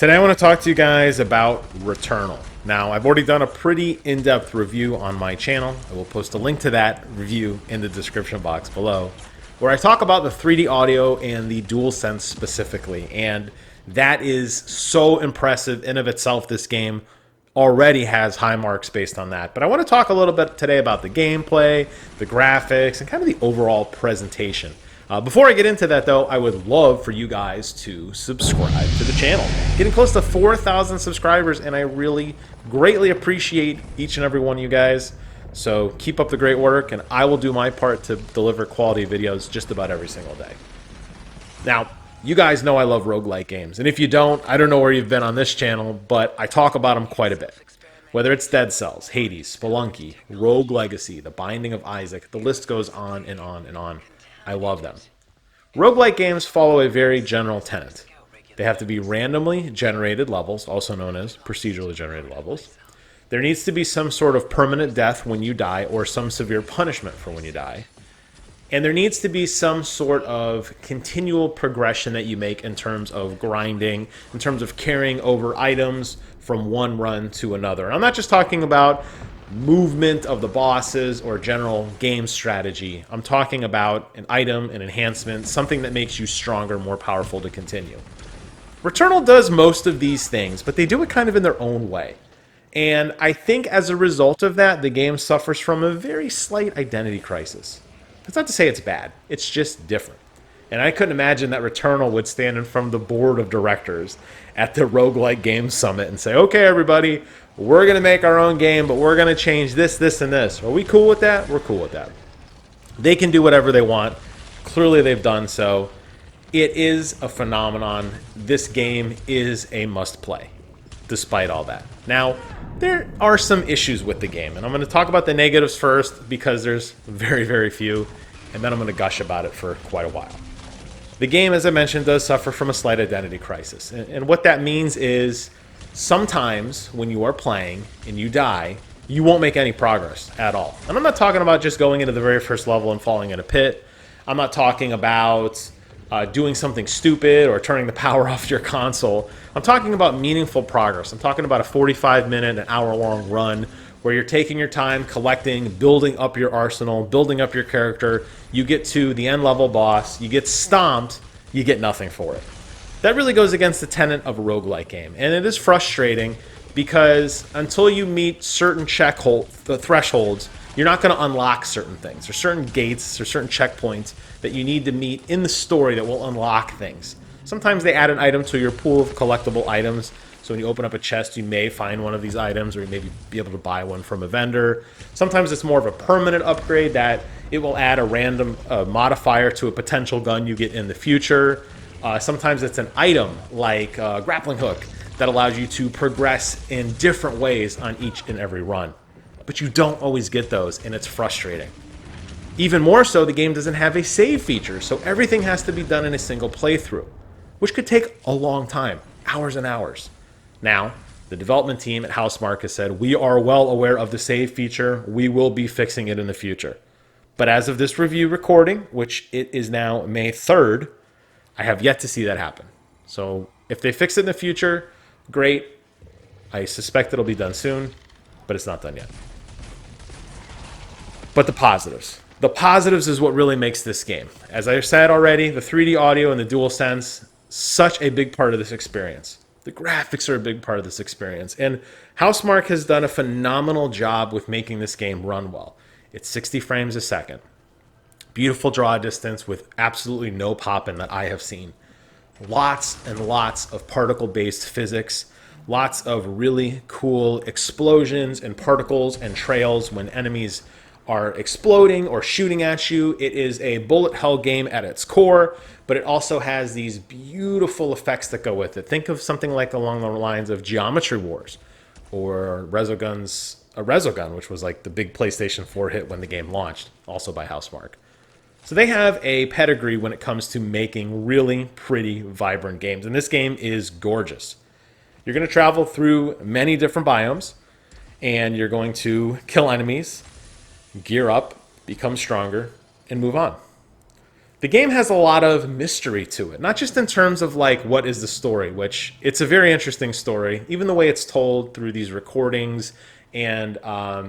Today I want to talk to you guys about Returnal. Now, I've already done a pretty in-depth review on my channel. I will post a link to that review in the description box below, where I talk about the 3D audio and the DualSense specifically. And that is so impressive in of itself. This game already has high marks based on that. But I want to talk a little bit today about the gameplay, the graphics, and kind of the overall presentation. Before I get into that, though, I would love for you guys to subscribe to the channel. Getting close to 4,000 subscribers, and I really greatly appreciate each and every one of you guys. So keep up the great work, and I will do my part to deliver quality videos just about every single day. Now, you guys know I love roguelike games, and if you don't, I don't know where you've been on this channel, but I talk about them quite a bit. Whether it's Dead Cells, Hades, Spelunky, Rogue Legacy, The Binding of Isaac, the list goes on and on and on. I love them. Roguelike games follow a very general tenet. They have to be randomly generated levels, also known as procedurally generated levels. There needs to be some sort of permanent death when you die or some severe punishment for when you die. And there needs to be some sort of continual progression that you make in terms of grinding, in terms of carrying over items from one run to another. And I'm not just talking about movement of the bosses or general game strategy. I'm talking about an item, an enhancement, something that makes you stronger, more powerful to continue. Returnal does most of these things, but they do it kind of in their own way. And I think as a result of that, the game suffers from a very slight identity crisis. It's not to say it's bad, it's just different. And I couldn't imagine that Returnal would stand in front of the board of directors at the Roguelike Games Summit and say, okay, everybody, we're going to make our own game, but we're going to change this, this, and this. Are we cool with that? We're cool with that. They can do whatever they want. Clearly, they've done so. It is a phenomenon. This game is a must-play, despite all that. Now, there are some issues with the game, and I'm going to talk about the negatives first because there's very, very few, and then I'm going to gush about it for quite a while. The game, as I mentioned, does suffer from a slight identity crisis, and what that means is sometimes when you are playing and you die, you won't make any progress at all. And I'm not talking about just going into the very first level and falling in a pit. I'm not talking about doing something stupid or turning the power off your console. I'm talking about meaningful progress. I'm talking about a 45-minute, an hour-long run where you're taking your time, collecting, building up your arsenal, building up your character. You get to the end-level boss, you get stomped, you get nothing for it. That really goes against the tenet of a roguelike game, and it is frustrating because until you meet certain thresholds, you're not going to unlock certain things. There's certain gates or certain checkpoints that you need to meet in the story that will unlock things. Sometimes they add an item to your pool of collectible items, so when you open up a chest, you may find one of these items, or you may be able to buy one from a vendor. Sometimes it's more of a permanent upgrade that it will add a random modifier to a potential gun you get in the future. Sometimes it's an item like a grappling hook that allows you to progress in different ways on each and every run. But you don't always get those, and it's frustrating. Even more so, the game doesn't have a save feature, so everything has to be done in a single playthrough, which could take a long time, hours and hours. Now, the development team at HOUSEMARQUE has said, we are well aware of the save feature. We will be fixing it in the future. But as of this review recording, which it is now May 3rd, I have yet to see that happen. So if they fix it in the future, great. I suspect it'll be done soon, but it's not done yet. But the positives. The positives is what really makes this game. As I said already, the 3D audio and the DualSense, such a big part of this experience. The graphics are a big part of this experience. And HOUSEMARQUE has done a phenomenal job with making this game run well. It's 60 frames a second. Beautiful draw distance with absolutely no popping that I have seen. Lots and lots of particle-based physics. Lots of really cool explosions and particles and trails when enemies are exploding or shooting at you. It is a bullet hell game at its core, but it also has these beautiful effects that go with it. Think of something like along the lines of Geometry Wars or Resogun, which was like the big PlayStation 4 hit when the game launched, also by HOUSEMARQUE. So they have a pedigree when it comes to making really pretty, vibrant games. And this game is gorgeous. You're going to travel through many different biomes, and you're going to kill enemies, gear up, become stronger, and move on. The game has a lot of mystery to it, not just in terms of like what is the story, which it's a very interesting story, even the way it's told through these recordings and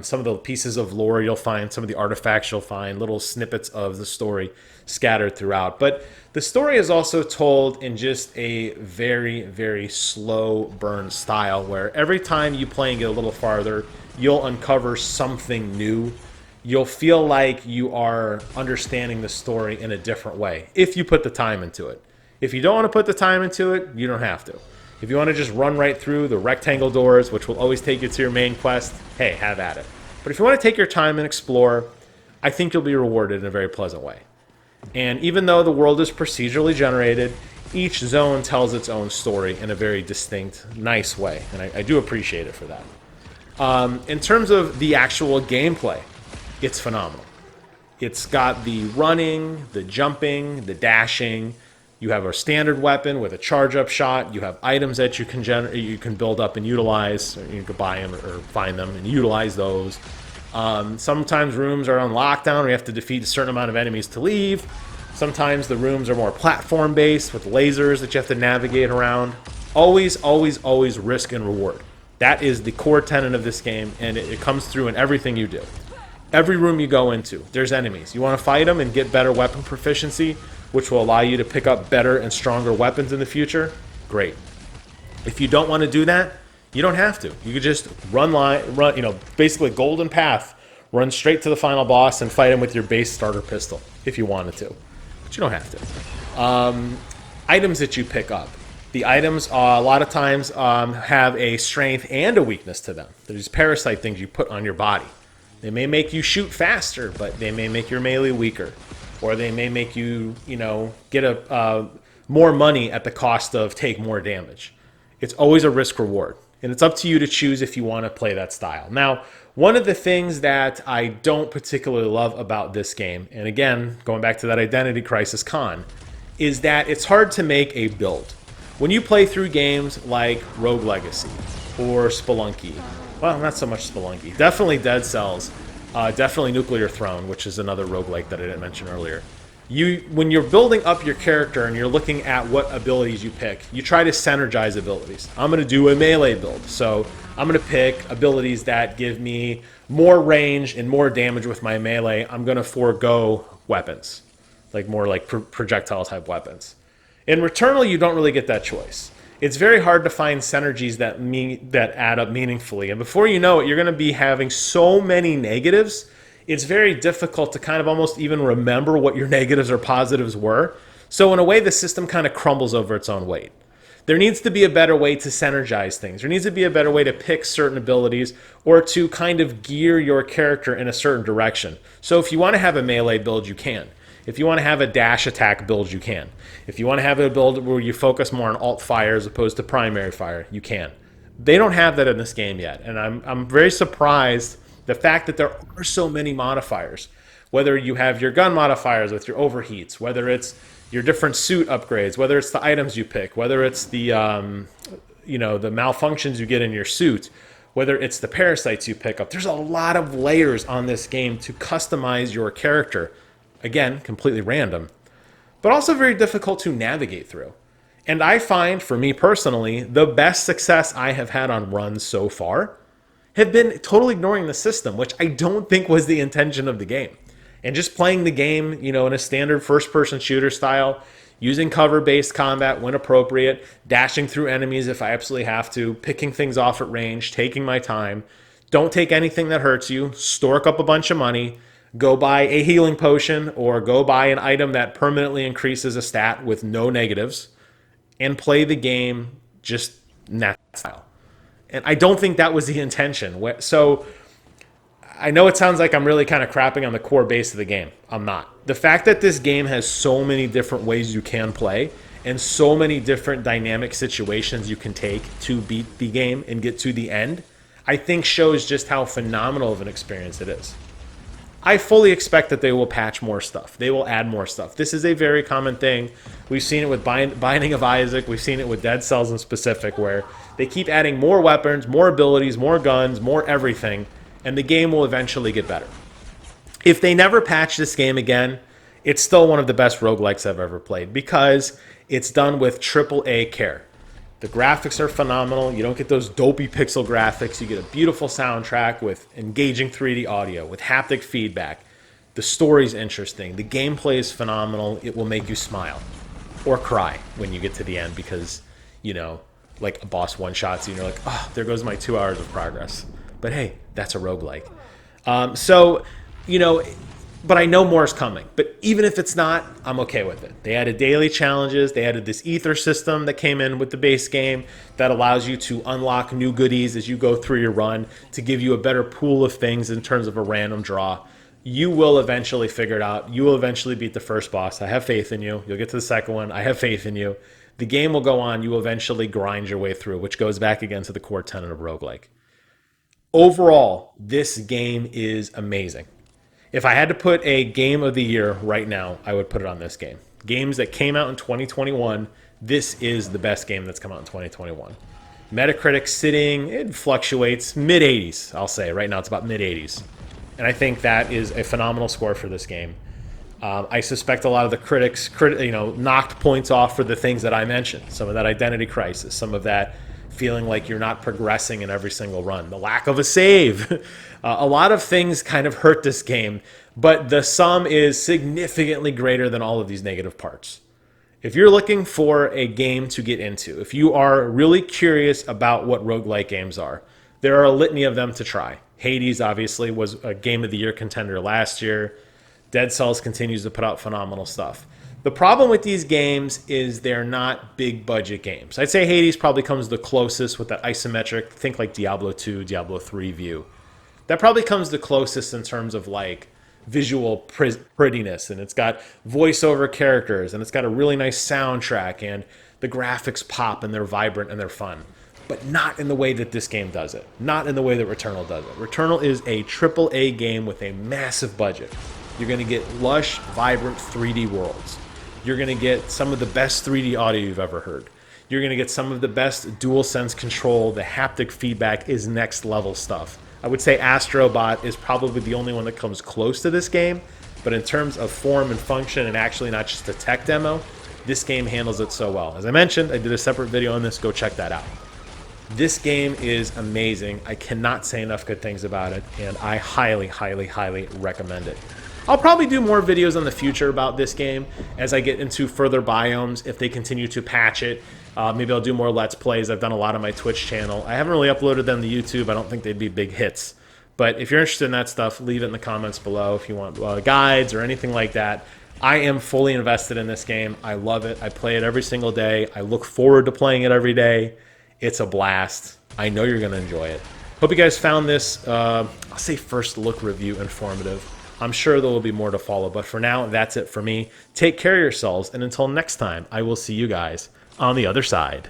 some of the pieces of lore you'll find, some of the artifacts you'll find, little snippets of the story scattered throughout. But the story is also told in just a very, very slow burn style where every time you play and get a little farther, you'll uncover something new. You'll feel like you are understanding the story in a different way if you put the time into it. If you don't want to put the time into it, you don't have to. If you want to just run right through the rectangle doors, which will always take you to your main quest, hey, have at it. But if you want to take your time and explore, I think you'll be rewarded in a very pleasant way. And even though the world is procedurally generated, each zone tells its own story in a very distinct, nice way. And I do appreciate it for that. In terms of the actual gameplay, it's phenomenal. It's got the running, the jumping, the dashing. You have a standard weapon with a charge-up shot. You have items that you can build up and utilize. Or you can buy them or find them and utilize those. Sometimes rooms are on lockdown. We have to defeat a certain amount of enemies to leave. Sometimes the rooms are more platform-based with lasers that you have to navigate around. Always, always, always risk and reward. That is the core tenet of this game, and it comes through in everything you do. Every room you go into, there's enemies. You want to fight them and get better weapon proficiency, which will allow you to pick up better and stronger weapons in the future. Great. If you don't want to do that, you don't have to. You could just run, basically golden path, run straight to the final boss and fight him with your base starter pistol if you wanted to. But you don't have to. Items that you pick up. The items, a lot of times, have a strength and a weakness to them. There's parasite things you put on your body. They may make you shoot faster, but they may make your melee weaker. Or they may make you, get more money at the cost of take more damage. It's always a risk-reward. And it's up to you to choose if you want to play that style. Now, one of the things that I don't particularly love about this game, and again, going back to that Identity Crisis con, is that it's hard to make a build. When you play through games like Rogue Legacy or Spelunky, well, not so much Spelunky. Definitely Dead Cells. Definitely Nuclear Throne, which is another roguelike that I didn't mention earlier. When you're building up your character and you're looking at what abilities you pick, you try to synergize abilities. I'm going to do a melee build. So I'm going to pick abilities that give me more range and more damage with my melee. I'm going to forego weapons, like more like projectile type weapons. In Returnal, you don't really get that choice. It's very hard to find synergies that add up meaningfully. And before you know it, you're going to be having so many negatives, it's very difficult to kind of almost even remember what your negatives or positives were. So in a way, the system kind of crumbles over its own weight. There needs to be a better way to synergize things. There needs to be a better way to pick certain abilities or to kind of gear your character in a certain direction. So if you want to have a melee build, you can. If you want to have a dash attack build, you can. If you want to have a build where you focus more on alt fire as opposed to primary fire, you can. They don't have that in this game yet, and I'm very surprised the fact that there are so many modifiers. Whether you have your gun modifiers with your overheats, whether it's your different suit upgrades, whether it's the items you pick, whether it's the the malfunctions you get in your suit, whether it's the parasites you pick up. There's a lot of layers on this game to customize your character. Again, completely random, but also very difficult to navigate through. And I find, for me personally, the best success I have had on runs so far have been totally ignoring the system, which I don't think was the intention of the game. And just playing the game, in a standard first-person shooter style, using cover-based combat when appropriate, dashing through enemies if I absolutely have to, picking things off at range, taking my time. Don't take anything that hurts you, stork up a bunch of money, go buy a healing potion or go buy an item that permanently increases a stat with no negatives, and play the game just in that style. And I don't think that was the intention. So I know it sounds like I'm really kind of crapping on the core base of the game. I'm not. The fact that this game has so many different ways you can play and so many different dynamic situations you can take to beat the game and get to the end, I think shows just how phenomenal of an experience it is. I fully expect that they will patch more stuff. They will add more stuff. This is a very common thing. We've seen it with Binding of Isaac. We've seen it with Dead Cells in specific, where they keep adding more weapons, more abilities, more guns, more everything, and the game will eventually get better. If they never patch this game again, it's still one of the best roguelikes I've ever played because it's done with AAA care. The graphics are phenomenal. You don't get those dopey pixel graphics. You get a beautiful soundtrack with engaging 3D audio, with haptic feedback. The story's interesting. The gameplay is phenomenal. It will make you smile or cry when you get to the end because, you know, like a boss one-shots you and you're like, oh, there goes my 2 hours of progress. But hey, that's a roguelike. So, you know, but I know more is coming. But even if it's not, I'm okay with it. They added daily challenges. They added this ether system that came in with the base game that allows you to unlock new goodies as you go through your run to give you a better pool of things in terms of a random draw. You will eventually figure it out. You will eventually beat the first boss. I have faith in you. You'll get to the second one. I have faith in you. The game will go on. You will eventually grind your way through, which goes back again to the core tenet of roguelike. Overall, this game is amazing. If I had to put a game of the year right now, I would put it on this game. Games that came out in 2021, this is the best game that's come out in 2021. Metacritic sitting, it fluctuates, mid-80s, I'll say. Right now it's about mid-80s. And I think that is a phenomenal score for this game. I suspect a lot of the critics, knocked points off for the things that I mentioned. Some of that identity crisis, some of that feeling like you're not progressing in every single run, the lack of a save. A lot of things kind of hurt this game, but the sum is significantly greater than all of these negative parts. If you're looking for a game to get into, if you are really curious about what roguelike games are, there are a litany of them to try. Hades, obviously, was a Game of the Year contender last year. Dead Cells continues to put out phenomenal stuff. The problem with these games is they're not big budget games. I'd say Hades probably comes the closest with that isometric, think like Diablo 2, Diablo 3 view. That probably comes the closest in terms of like visual prettiness, and it's got voiceover characters, and it's got a really nice soundtrack, and the graphics pop, and they're vibrant, and they're fun. But not in the way that this game does it. Not in the way that Returnal does it. Returnal is a AAA game with a massive budget. You're going to get lush, vibrant 3D worlds. You're going to get some of the best 3D audio you've ever heard. You're going to get some of the best DualSense control. The haptic feedback is next level stuff. I would say Astrobot is probably the only one that comes close to this game. But in terms of form and function and actually not just a tech demo, this game handles it so well. As I mentioned, I did a separate video on this. Go check that out. This game is amazing. I cannot say enough good things about it, and I highly, highly, highly recommend it. I'll probably do more videos in the future about this game as I get into further biomes, if they continue to patch it. Maybe I'll do more Let's Plays. I've done a lot on my Twitch channel. I haven't really uploaded them to YouTube. I don't think they'd be big hits. But if you're interested in that stuff, leave it in the comments below if you want guides or anything like that. I am fully invested in this game. I love it. I play it every single day. I look forward to playing it every day. It's a blast. I know you're going to enjoy it. Hope you guys found this, I'll say first look review informative. I'm sure there will be more to follow, but for now, that's it for me. Take care of yourselves, and until next time, I will see you guys on the other side.